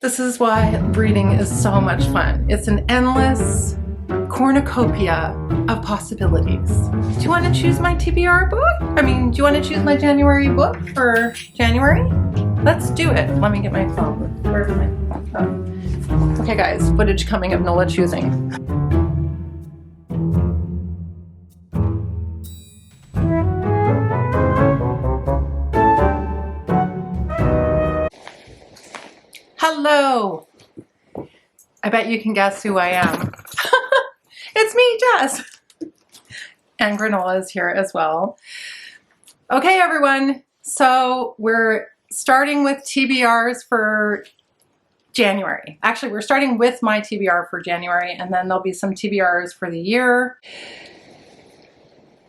This is why reading is so much fun. It's an endless cornucopia of possibilities. Do you want to choose my TBR book? Do you want to choose my January book for January? Let's do it. Let me get my phone. Where's my phone? Okay guys, footage coming of Nola choosing. Hello. I bet you can guess who I am. It's me, Jess. And Granola is here as well. Okay, everyone. So we're starting with TBRs for January. Actually, we're starting with my TBR for January, and then there'll be some TBRs for the year.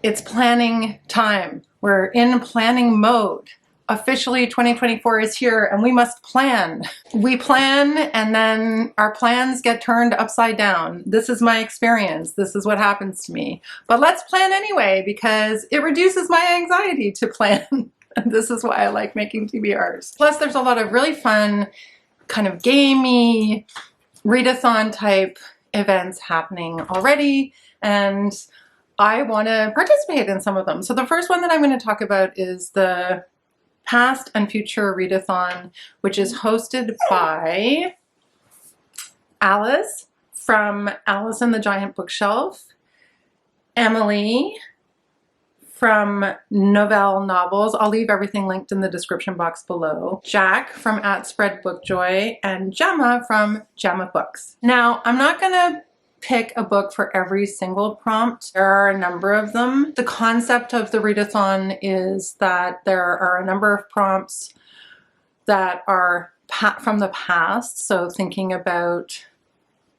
It's planning time. We're in planning mode. Officially 2024 is here and we must plan. We plan and then our plans get turned upside down. This is my experience. This is what happens to me. But let's plan anyway because it reduces my anxiety to plan. And this is why I like making TBRs. Plus there's a lot of really fun kind of gamey readathon type events happening already, and I want to participate in some of them. So the first one that I'm going to talk about is the Past and Future Readathon, which is hosted by Alice from Alice and the Giant Bookshelf, Emily from Novelle Novels. I'll leave everything linked in the description box below. Jack from @SpreadBookJoy, and Gemma from Gemma Books. Now, I'm not going to pick a book for every single prompt. There are a number of them. The concept of the readathon is that there are a number of prompts that are from the past. So thinking about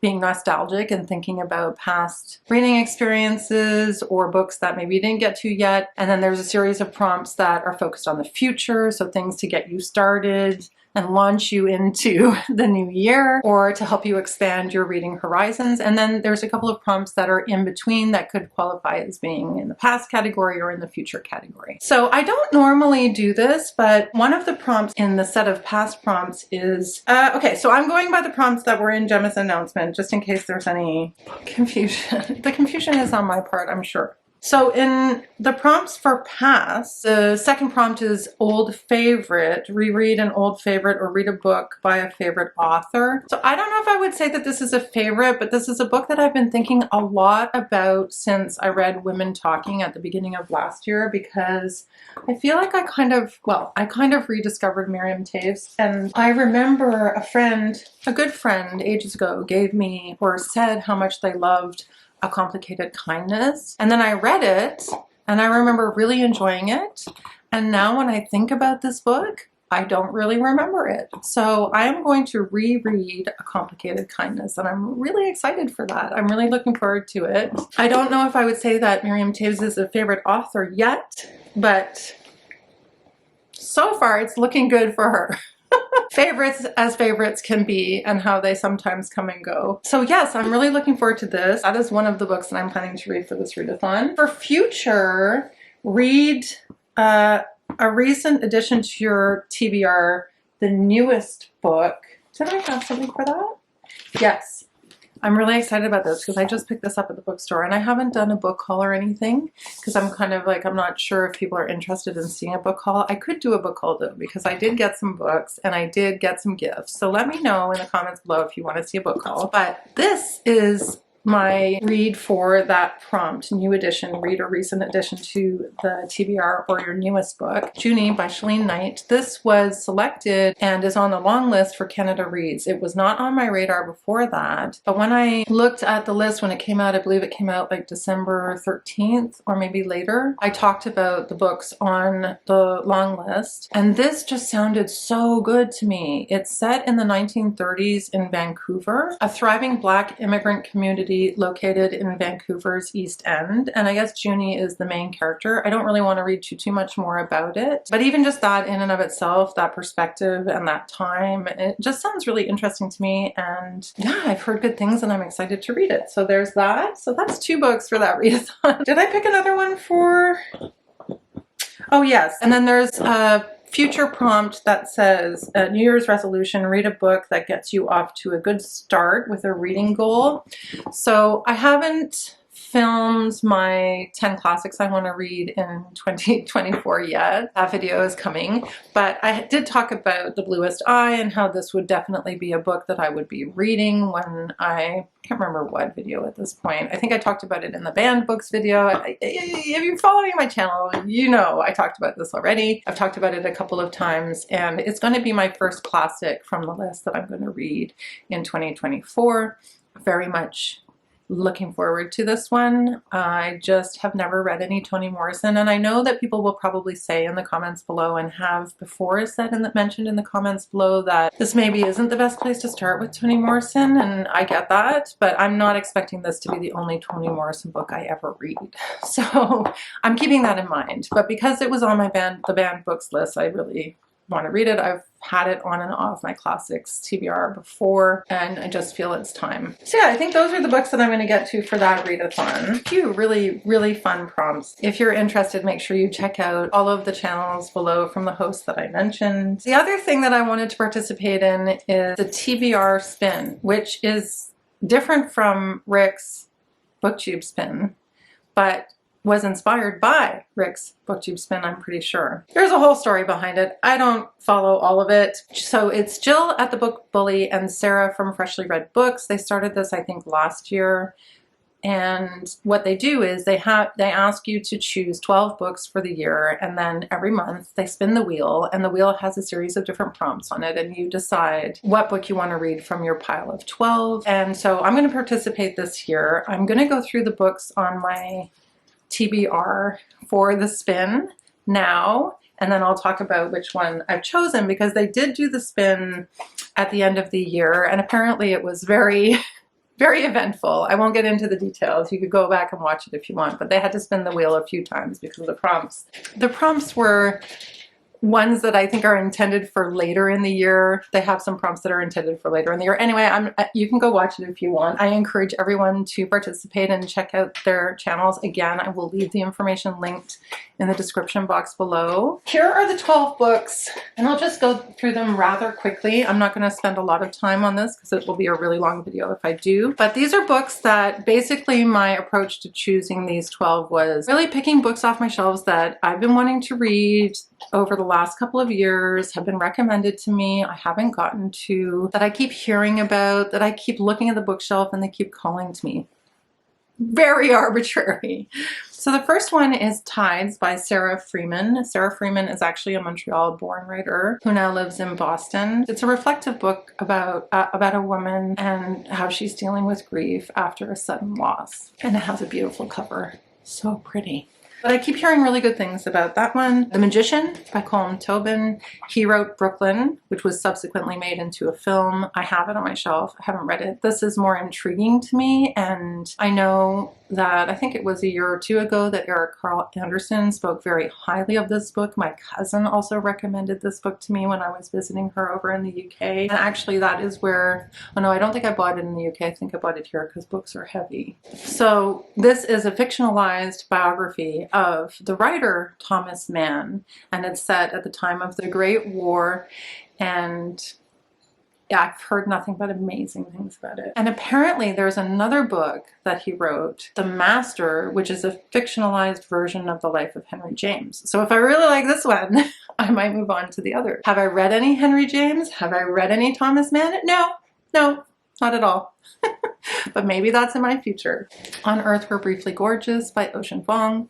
being nostalgic and thinking about past reading experiences or books that maybe you didn't get to yet. And then there's a series of prompts that are focused on the future. So things to get you started and launch you into the new year, or to help you expand your reading horizons. And then there's a couple of prompts that are in between that could qualify as being in the past category or in the future category. So I don't normally do this, but one of the prompts in the set of past prompts is, okay, so I'm going by the prompts that were in Gemma's announcement, just in case there's any confusion. The confusion is on my part, I'm sure. So in the prompts for past, the second prompt is old favorite, reread an old favorite or read a book by a favorite author. So I don't know if I would say that this is a favorite, but this is a book that I've been thinking a lot about since I read Women Talking at the beginning of last year, because I feel like I kind of rediscovered Miriam Toews. And I remember a good friend ages ago gave me or said how much they loved A Complicated Kindness. And then I read it and I remember really enjoying it. And now when I think about this book, I don't really remember it. So I am going to reread A Complicated Kindness, and I'm really excited for that. I'm really looking forward to it. I don't know if I would say that Miriam Toews is a favorite author yet, but so far it's looking good for her. Favorites as favorites can be, and how they sometimes come and go. So yes, I'm really looking forward to this. That is one of the books that I'm planning to read for this readathon. For future, read a recent addition to your TBR, the newest book. Did I have something for that? Yes. I'm really excited about this because I just picked this up at the bookstore, and I haven't done a book haul or anything because I'm kind of like, I'm not sure if people are interested in seeing a book haul. I could do a book haul though, because I did get some books and I did get some gifts. So let me know in the comments below if you want to see a book haul. But this is my read for that prompt, new edition, read a recent addition to the TBR or your newest book, Junie by Shalene Knight. This was selected and is on the long list for Canada Reads. It was not on my radar before that, but when I looked at the list when it came out, I believe it came out like December 13th or maybe later, I talked about the books on the long list, and this just sounded so good to me. It's set in the 1930s in Vancouver, a thriving Black immigrant community located in Vancouver's East End. And I guess Junie is the main character. I don't really want to read too much more about it, but even just that in and of itself, that perspective and that time, it just sounds really interesting to me. And yeah, I've heard good things and I'm excited to read it. So there's that. So that's 2 books for that readathon. Did I pick another one for? Oh yes. And then there's future prompt that says, New Year's resolution, read a book that gets you off to a good start with a reading goal. So I haven't filmed my 10 classics I want to read in 2024 yet. That video is coming, but I did talk about The Bluest Eye and how this would definitely be a book that I would be reading when I can't remember what video at this point. I think I talked about it in the banned books video. If you're following my channel, you know I talked about this already. I've talked about it a couple of times, and it's going to be my first classic from the list that I'm going to read in 2024. Very much looking forward to this one. I just have never read any Toni Morrison, and I know that people will probably say in the comments below, and have before said and mentioned in the comments below, that this maybe isn't the best place to start with Toni Morrison, and I get that, but I'm not expecting this to be the only Toni Morrison book I ever read. So I'm keeping that in mind, but because it was on my the banned books list, I really want to read it. I've had it on and off my classics TBR before, and I just feel it's time. So yeah, I think those are the books that I'm going to get to for that readathon. A few really fun prompts. If you're interested, make sure you check out all of the channels below from the hosts that I mentioned. The other thing that I wanted to participate in is the TBR Spin, which is different from Rick's Booktube Spin, but was inspired by Rick's Booktube Spin, I'm pretty sure. There's a whole story behind it. I don't follow all of it. So it's Jill at the Book Bully and Sarah from Freshly Read Books. They started this, I think, last year. And what they do is they ask you to choose 12 books for the year, and then every month they spin the wheel, and the wheel has a series of different prompts on it, and you decide what book you want to read from your pile of 12. And so I'm going to participate this year. I'm going to go through the books on my TBR for the spin now, and then I'll talk about which one I've chosen, because they did do the spin at the end of the year, and apparently it was very eventful. I won't get into the details. You could go back and watch it if you want, but they had to spin the wheel a few times because of the prompts. The prompts were ones that I think are intended for later in the year. They have some prompts that are intended for later in the year. Anyway, you can go watch it if you want. I encourage everyone to participate and check out their channels. Again, I will leave the information linked in the description box below. Here are the 12 books, and I'll just go through them rather quickly. I'm not going to spend a lot of time on this because it will be a really long video if I do. But these are books that basically my approach to choosing these 12 was really picking books off my shelves that I've been wanting to read over the last couple of years, have been recommended to me, I haven't gotten to, that I keep hearing about, that I keep looking at the bookshelf and they keep calling to me. Very arbitrary. So the first one is Tides by Sarah Freeman. Sarah Freeman is actually a Montreal-born writer who now lives in Boston. It's a reflective book about a woman and how she's dealing with grief after a sudden loss. And it has a beautiful cover. So pretty. But I keep hearing really good things about that one. The Magician by Colm Tobin. He wrote Brooklyn, which was subsequently made into a film. I have it on my shelf. I haven't read it. This is more intriguing to me, and I know that I think it was a year or two ago that Eric Carl Anderson spoke very highly of this book. My cousin also recommended this book to me when I was visiting her over in the UK. And actually that is where, oh no, I don't think I bought it in the UK. I think I bought it here because books are heavy. So this is a fictionalized biography of the writer Thomas Mann, and it's set at the time of the Great War, and yeah, I've heard nothing but amazing things about it. And apparently there's another book that he wrote, The Master, which is a fictionalized version of the life of Henry James. So if I really like this one, I might move on to the other. Have I read any Henry James? Have I read any Thomas Mann? No, not at all. But maybe that's in my future. On Earth We're Briefly Gorgeous by Ocean Vuong.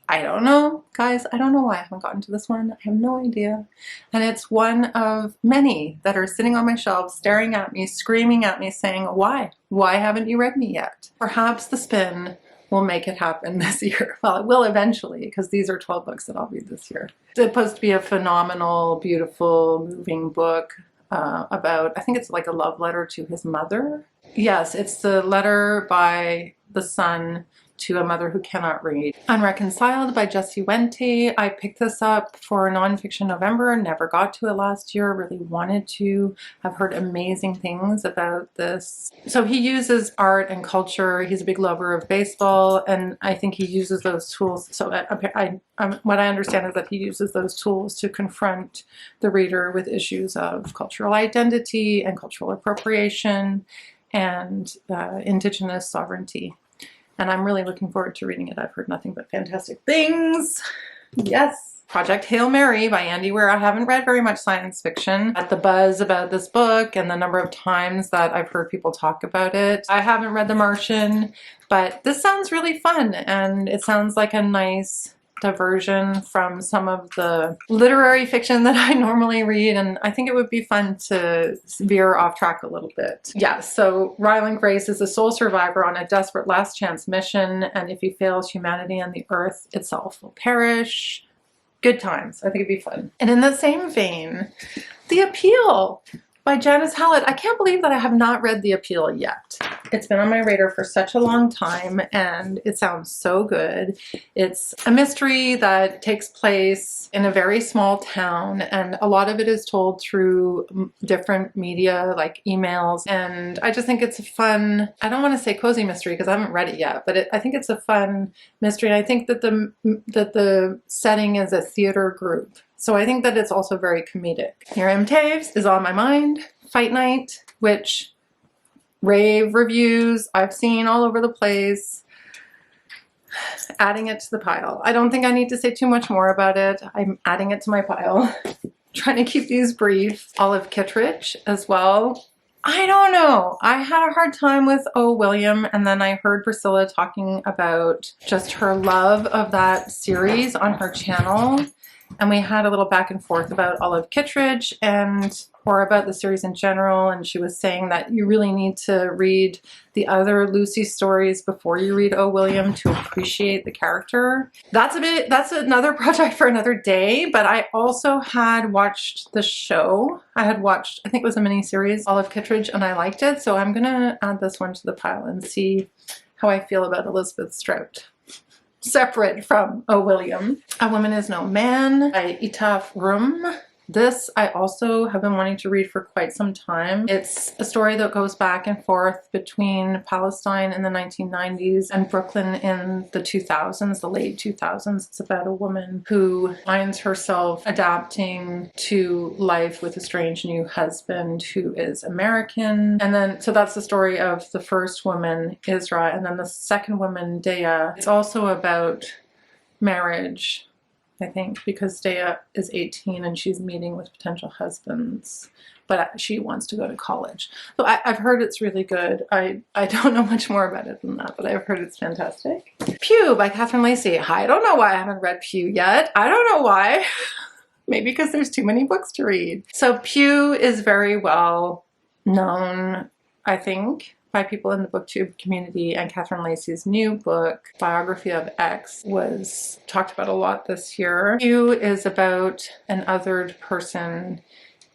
I don't know, guys. I don't know why I haven't gotten to this one. I have no idea. And it's one of many that are sitting on my shelves, staring at me, screaming at me, saying, why? Why haven't you read me yet? Perhaps the spin will make it happen this year. Well, it will eventually, because these are 12 books that I'll read this year. It's supposed to be a phenomenal, beautiful, moving book about, I think it's like a love letter to his mother. Yes, it's the letter by the son to a mother who cannot read. Unreconciled by Jessie Wente. I picked this up for Nonfiction November, never got to it last year, really wanted to. I've heard amazing things about this. So he uses art and culture. He's a big lover of baseball, and I think he uses those tools. So what I understand is that he uses those tools to confront the reader with issues of cultural identity and cultural appropriation and Indigenous sovereignty. And I'm really looking forward to reading it. I've heard nothing but fantastic things. Yes. Project Hail Mary by Andy Weir. I haven't read very much science fiction. At the buzz about this book and the number of times that I've heard people talk about it. I haven't read The Martian, but this sounds really fun, and it sounds like a nice diversion from some of the literary fiction that I normally read, and I think it would be fun to veer off track a little bit. Yeah, so Ryland Grace is a sole survivor on a desperate last chance mission, and if he fails, humanity and the earth itself will perish. Good times. I think it'd be fun. And in the same vein, The Appeal by Janice Hallett. I can't believe that I have not read The Appeal yet. It's been on my radar for such a long time, and it sounds so good. It's a mystery that takes place in a very small town, and a lot of it is told through different media like emails, and I just think it's a fun, I don't want to say cozy mystery because I haven't read it yet, but I think it's a fun mystery, and I think that the setting is a theater group. So I think that it's also very comedic. Miriam Toews is on my mind. Fight Night, which rave reviews I've seen all over the place. Adding it to the pile. I don't think I need to say too much more about it. I'm adding it to my pile. Trying to keep these brief. Olive Kittredge as well. I don't know. I had a hard time with Oh William, and then I heard Priscilla talking about just her love of that series on her channel. And we had a little back and forth about Olive Kittredge or about the series in general. And she was saying that you really need to read the other Lucy stories before you read Oh William to appreciate the character. That's another project for another day. But I also had watched the show. I think it was a mini series, Olive Kittredge, and I liked it. So I'm gonna add this one to the pile and see how I feel about Elizabeth Strout. Separate from Oh William. A Woman Is No Man by Itaf Rum. This I also have been wanting to read for quite some time. It's a story that goes back and forth between Palestine in the 1990s and Brooklyn in the 2000s, the late 2000s. It's about a woman who finds herself adapting to life with a strange new husband who is American. And then, so that's the story of the first woman, Isra, and then the second woman, Dea. It's also about marriage, I think, because Dea is 18 and she's meeting with potential husbands, but she wants to go to college. So I've heard it's really good. I don't know much more about it than that, but I've heard it's fantastic. Pew by Catherine Lacey. I don't know why I haven't read Pew yet. I don't know why. Maybe because there's too many books to read. So Pew is very well known, I think, by people in the Booktube community, and Catherine Lacey's new book, Biography of X, was talked about a lot this year. Pew is about an othered person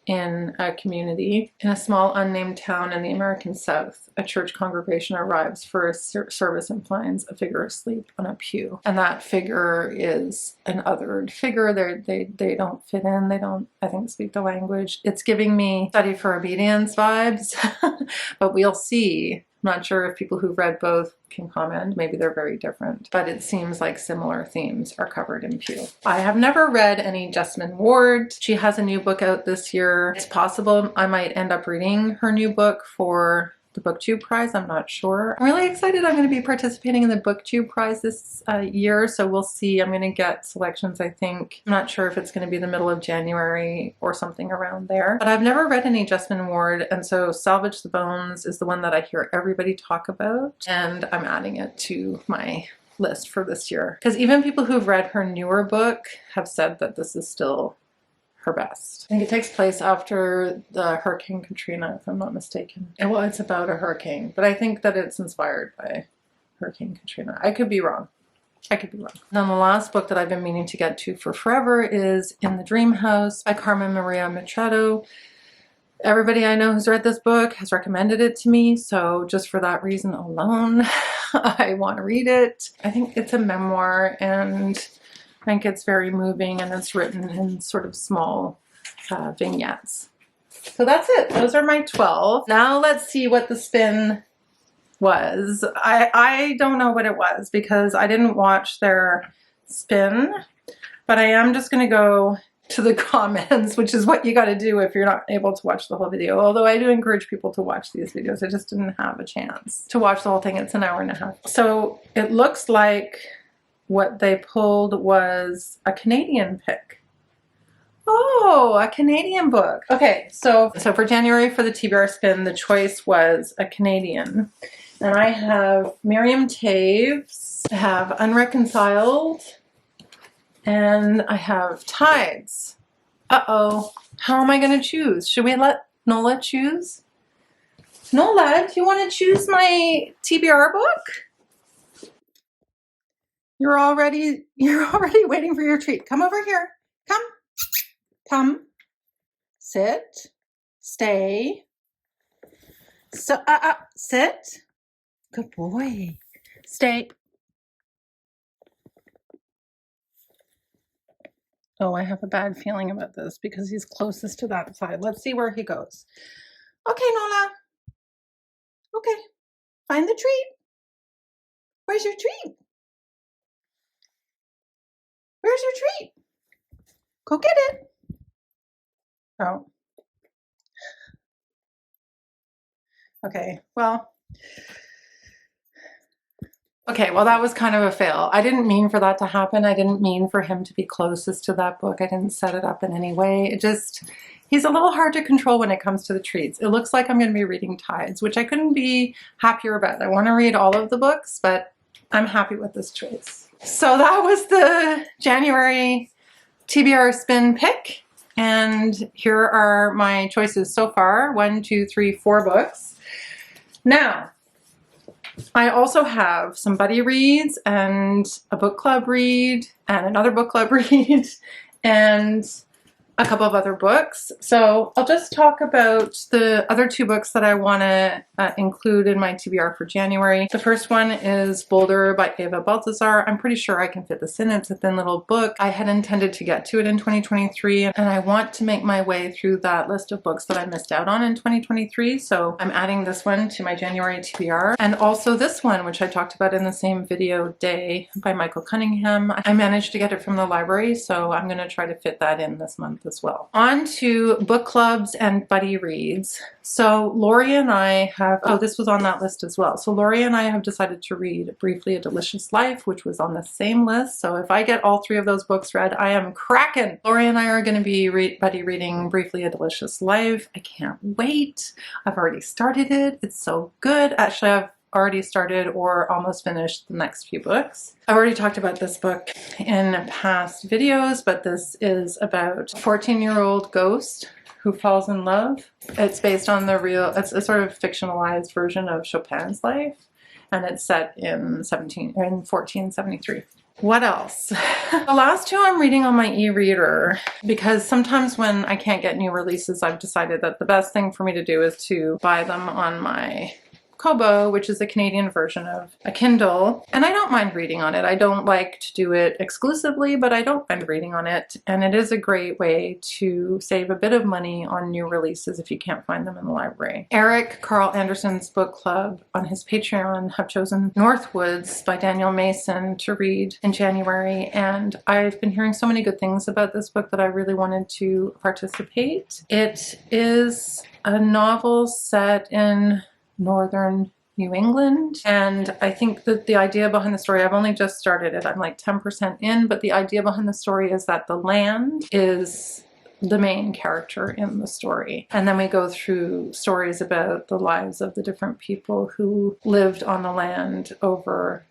in a community. In a small unnamed town in the American South, a church congregation arrives for a service and finds a figure asleep on a pew. And that figure is an othered figure. They don't fit in. They don't, I think, speak the language. It's giving me Study for Obedience vibes, but we'll see. I'm not sure if people who've read both can comment. Maybe they're very different, but it seems like similar themes are covered in Pew. I have never read any Jessamine Ward. She has a new book out this year. It's possible I might end up reading her new book for the Booktube Prize. I'm not sure. I'm really excited. I'm going to be participating in the Booktube Prize this year, so we'll see. I'm going to get selections, I think. I'm not sure if it's going to be the middle of January or something around there. But I've never read any Jessamine Ward, and so Salvage the Bones is the one that I hear everybody talk about, and I'm adding it to my list for this year. Because even people who've read her newer book have said that this is still her best. I think it takes place after the Hurricane Katrina, if I'm not mistaken. Well, it's about a hurricane, but I think that it's inspired by Hurricane Katrina. I could be wrong. I could be wrong. And then the last book that I've been meaning to get to for forever is In the Dream House by Carmen Maria Machado. Everybody I know who's read this book has recommended it to me, so just for that reason alone, I want to read it. I think it's a memoir, and I think it's very moving, and it's written in sort of small vignettes. So that's it. Those are my 12. Now let's see what the spin was. I don't know what it was because I didn't watch their spin, but I am just going to go to the comments, which is what you got to do if you're not able to watch the whole video. Although I do encourage people to watch these videos. I just didn't have a chance to watch the whole thing. It's an hour and a half. So it looks like what they pulled was a Canadian pick. Oh, a Canadian book. Okay, so for January for the TBR Spin, the choice was a Canadian. And I have Miriam Taves, I have Unreconciled, and I have Tides. Uh-oh, how am I going to choose? Should we let Nola choose? Nola, do you want to choose my TBR book? You're already waiting for your treat. Come over here. Come. Sit. Stay. So, sit. Good boy. Stay. Oh, I have a bad feeling about this because he's closest to that side. Let's see where he goes. Okay, Nola. Okay. Find the treat. Where's your treat? Where's your treat? Go get it. Oh. Okay, well, that was kind of a fail. I didn't mean for that to happen. I didn't mean for him to be closest to that book. I didn't set it up in any way. It just, he's a little hard to control when it comes to the treats. It looks like I'm going to be reading Tides, which I couldn't be happier about. I want to read all of the books, but I'm happy with this choice. So that was the January TBR Spin pick. And here are my choices so far. 1, 2, 3, 4 books. Now, I also have some buddy reads and a book club read and another book club read and a couple of other books. So I'll just talk about the other 2 books that I want to include in my TBR for January. The first one is Boulder by Eva Balthazar. I'm pretty sure I can fit this in. It's a thin little book. I had intended to get to it in 2023, and I want to make my way through that list of books that I missed out on in 2023. So I'm adding this one to my January TBR. And also this one, which I talked about in the same video day, by Michael Cunningham. I managed to get it from the library, so I'm going to try to fit that in this month as well. On to book clubs and buddy reads. So Lori and I have, oh, this was on that list as well. So Lori and I have decided to read Briefly a Delicious Life, which was on the same list. So if I get all 3 of those books read, I am cracking. Lori and I are going to be buddy reading Briefly a Delicious Life. I can't wait. I've already started it. It's so good. Actually, I've already started or almost finished the next few books. I've already talked about this book in past videos, but this is about a 14-year-old ghost who falls in love. It's based on it's a sort of fictionalized version of Chopin's life, and it's set in 1473. What else? The last 2 I'm reading on my e-reader because sometimes when I can't get new releases, I've decided that the best thing for me to do is to buy them on my Kobo, which is a Canadian version of a Kindle, and I don't mind reading on it. I don't like to do it exclusively, but I don't mind reading on it, and it is a great way to save a bit of money on new releases if you can't find them in the library. Eric Carl Anderson's book club on his Patreon have chosen Northwoods by Daniel Mason to read in January, and I've been hearing so many good things about this book that I really wanted to participate. It is a novel set in northern New England, and I think that the idea behind the story, I've only just started it, I'm like 10% in, but the idea behind the story is that the land is the main character in the story, and then we go through stories about the lives of the different people who lived on the land over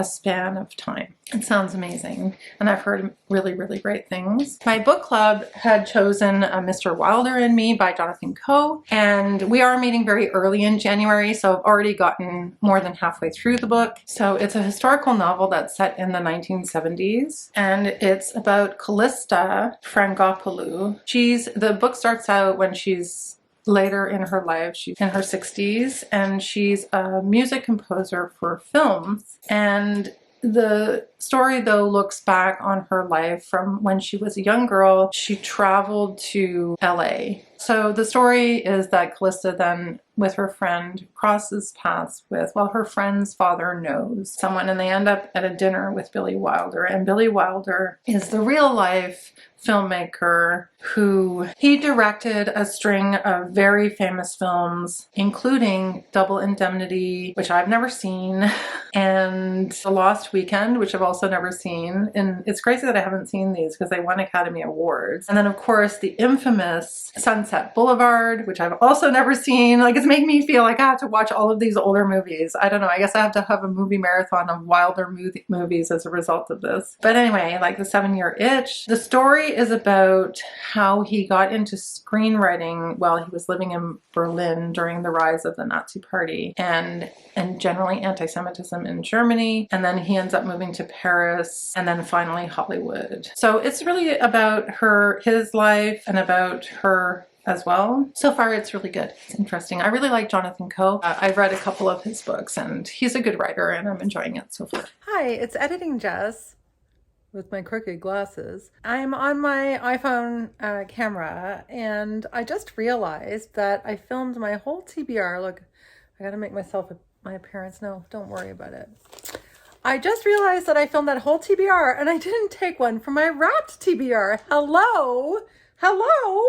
a span of time. It sounds amazing, and I've heard really, really great things. My book club had chosen Mr. Wilder and Me by Jonathan Coe, and we are meeting very early in January, so I've already gotten more than halfway through the book. So it's a historical novel that's set in the 1970s, and it's about Callista Frangopoulou. The book starts out when she's later in her life. She's in her 60s, and she's a music composer for films. And the story, though, looks back on her life from when she was a young girl. She traveled to LA. So the story is that Callista then, with her friend, crosses paths with, well, her friend's father knows someone, and they end up at a dinner with Billy Wilder. And Billy Wilder is the real life filmmaker who he directed a string of very famous films, including Double Indemnity, which I've never seen, and The Lost Weekend, which I've also never seen. And it's crazy that I haven't seen these because they won Academy Awards. And then, of course, the infamous Sunset Boulevard, which I've also never seen. Like, it's making me feel like I have to watch all of these older movies. I don't know. I guess I have to have a movie marathon of Wilder movies as a result of this. But anyway, like The 7-Year Itch. The story is about how he got into screenwriting while he was living in Berlin during the rise of the Nazi Party and generally anti-Semitism in Germany. And then he ends up moving to Paris and then finally Hollywood. So it's really about his life and about her as well. So far, it's really good. It's interesting. I really like Jonathan Coe. I've read a couple of his books and he's a good writer and I'm enjoying it so far. Hi, it's Editing Jess with my crooked glasses. I'm on my iPhone camera and I just realized that I filmed my whole TBR. Look, I gotta make myself my appearance. No, don't worry about it. I just realized that I filmed that whole TBR and I didn't take one for my wrapped TBR. Hello? Hello?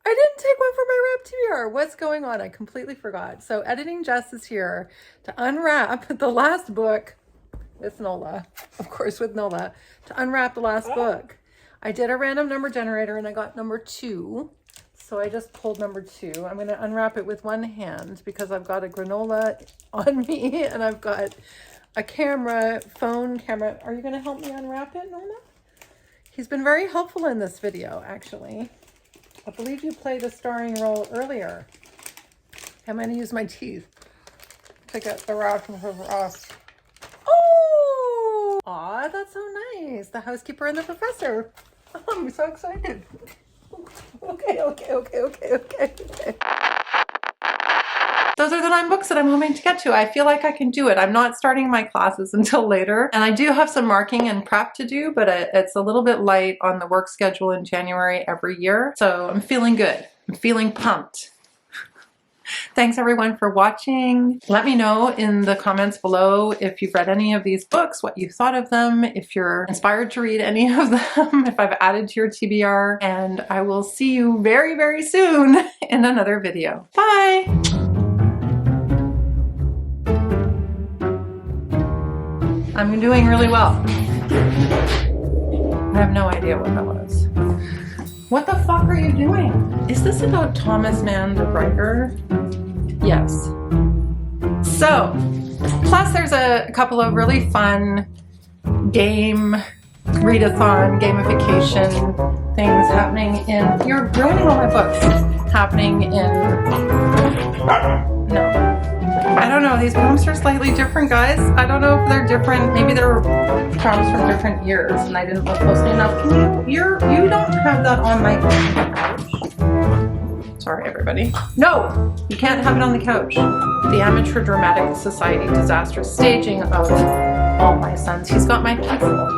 I didn't take one for my wrapped TBR. What's going on? I completely forgot. So Editing Jess is here to unwrap the last book with Nola, of course with Nola, to unwrap the last book. I did a random number generator and I got number 2. So I just pulled number 2. I'm going to unwrap it with one hand because I've got a granola on me and I've got a phone camera. Are you going to help me unwrap it, Nola? He's been very helpful in this video, actually. I believe you played a starring role earlier. I'm going to use my teeth to get the wrap from her off. Oh! Aw, that's so nice. The housekeeper and the professor. Oh, I'm so excited. Okay. Those are the 9 books that I'm hoping to get to. I feel like I can do it. I'm not starting my classes until later. And I do have some marking and prep to do, but it's a little bit light on the work schedule in January every year. So I'm feeling good. I'm feeling pumped. Thanks everyone for watching. Let me know in the comments below if you've read any of these books, what you thought of them, if you're inspired to read any of them, if I've added to your TBR, and I will see you very, very soon in another video. Bye! I'm doing really well. I have no idea what that was. What the fuck are you doing? Is this about Thomas Mann, the writer? Yes. So, plus there's a couple of really fun readathon, gamification things happening in, you're ruining all my books, happening in, no. I don't know, these prompts are slightly different, guys. I don't know if they're different. Maybe they're prompts from different years and I didn't look closely enough. You don't have that on my couch. Sorry, everybody. No, you can't have it on the couch. The Amateur Dramatic Society disastrous staging of All My Sons. He's got my pencil.